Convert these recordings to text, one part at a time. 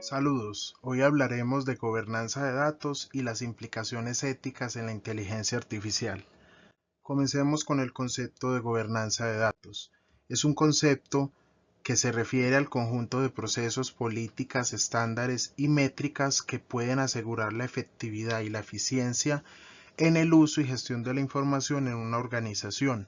Saludos, hoy hablaremos de gobernanza de datos y las implicaciones éticas en la inteligencia artificial. Comencemos con el concepto de gobernanza de datos. Es un concepto que se refiere al conjunto de procesos, políticas, estándares y métricas que pueden asegurar la efectividad y la eficiencia en el uso y gestión de la información en una organización.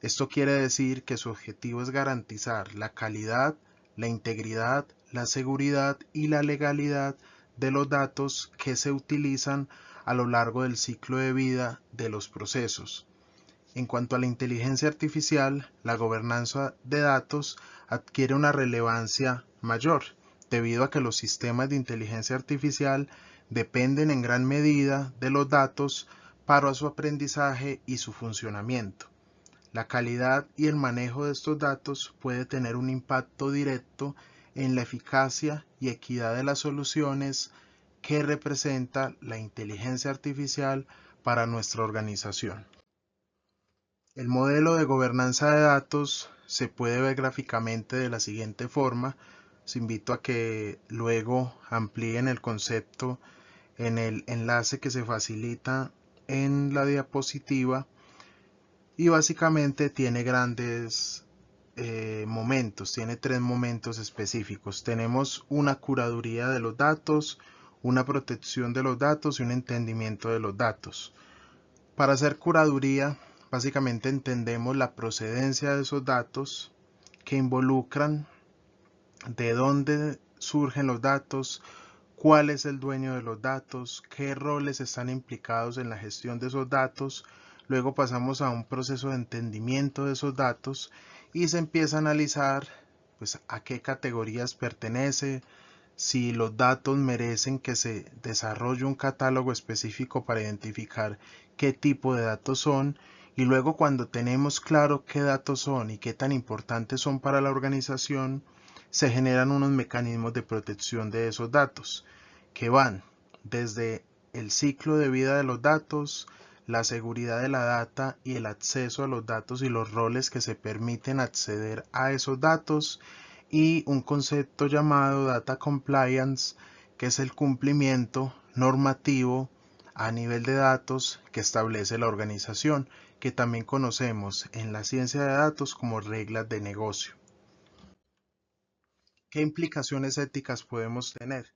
Esto quiere decir que su objetivo es garantizar la calidad, la integridad, la seguridad y la legalidad de los datos que se utilizan a lo largo del ciclo de vida de los procesos. En cuanto a la inteligencia artificial, la gobernanza de datos adquiere una relevancia mayor, debido a que los sistemas de inteligencia artificial dependen en gran medida de los datos para su aprendizaje y su funcionamiento. La calidad y el manejo de estos datos puede tener un impacto directo en la eficacia y equidad de las soluciones que representa la inteligencia artificial para nuestra organización. El modelo de gobernanza de datos se puede ver gráficamente de la siguiente forma. Os invito a que luego amplíen el concepto en el enlace que se facilita en la diapositiva, y básicamente tiene grandes momentos, tiene tres momentos específicos. Tenemos una curaduría de los datos, una protección de los datos y un entendimiento de los datos. Para hacer curaduría, básicamente entendemos la procedencia de esos datos, que involucran de dónde surgen los datos, cuál es el dueño de los datos, qué roles están implicados en la gestión de esos datos. Luego pasamos a un proceso de entendimiento de esos datos y se empieza a analizar pues a qué categorías pertenece, si los datos merecen que se desarrolle un catálogo específico para identificar qué tipo de datos son, y luego cuando tenemos claro qué datos son y qué tan importantes son para la organización, se generan unos mecanismos de protección de esos datos que van desde el ciclo de vida de los datos, la seguridad de la data y el acceso a los datos y los roles que se permiten acceder a esos datos, y un concepto llamado Data Compliance, que es el cumplimiento normativo a nivel de datos que establece la organización, que también conocemos en la ciencia de datos como reglas de negocio. ¿Qué implicaciones éticas podemos tener?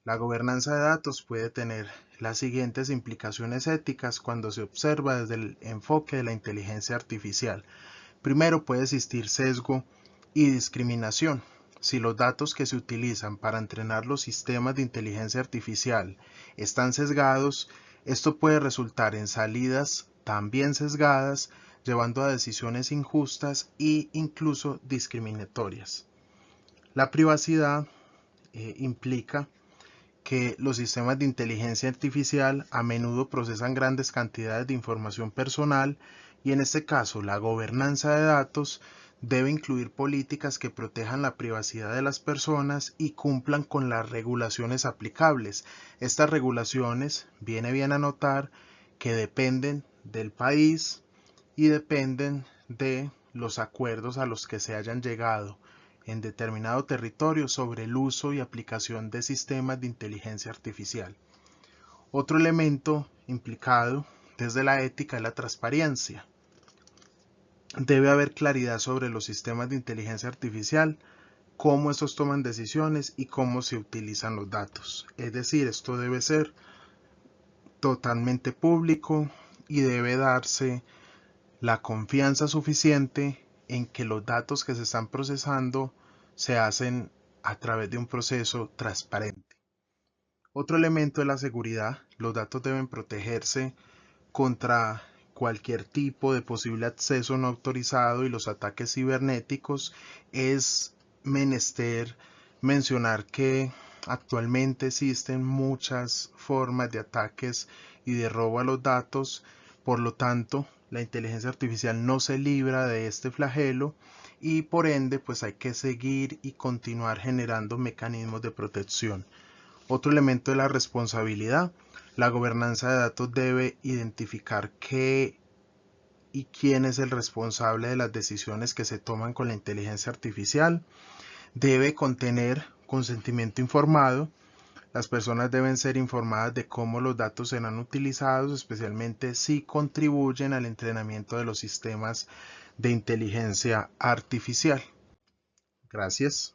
La gobernanza de datos puede tener las siguientes implicaciones éticas cuando se observa desde el enfoque de la inteligencia artificial. Primero, puede existir sesgo y discriminación. Si los datos que se utilizan para entrenar los sistemas de inteligencia artificial están sesgados, esto puede resultar en salidas también sesgadas, llevando a decisiones injustas e incluso discriminatorias. La privacidad implica que los sistemas de inteligencia artificial a menudo procesan grandes cantidades de información personal, y en este caso la gobernanza de datos debe incluir políticas que protejan la privacidad de las personas y cumplan con las regulaciones aplicables. Estas regulaciones, viene bien a notar, que dependen del país y dependen de los acuerdos a los que se hayan llegado en determinado territorio sobre el uso y aplicación de sistemas de inteligencia artificial. Otro elemento implicado desde la ética es la transparencia. Debe haber claridad sobre los sistemas de inteligencia artificial, cómo estos toman decisiones y cómo se utilizan los datos. Es decir, esto debe ser totalmente público y debe darse la confianza suficiente en que los datos que se están procesando se hacen a través de un proceso transparente. Otro elemento es la seguridad. Los datos deben protegerse contra cualquier tipo de posible acceso no autorizado y los ataques cibernéticos. Es menester mencionar que actualmente existen muchas formas de ataques y de robo a los datos. Por lo tanto, la inteligencia artificial no se libra de este flagelo, y por ende pues hay que seguir y continuar generando mecanismos de protección. Otro elemento es la responsabilidad. La gobernanza de datos debe identificar qué y quién es el responsable de las decisiones que se toman con la inteligencia artificial. Debe contener consentimiento informado. Las personas deben ser informadas de cómo los datos serán utilizados, especialmente si contribuyen al entrenamiento de los sistemas de inteligencia artificial. Gracias.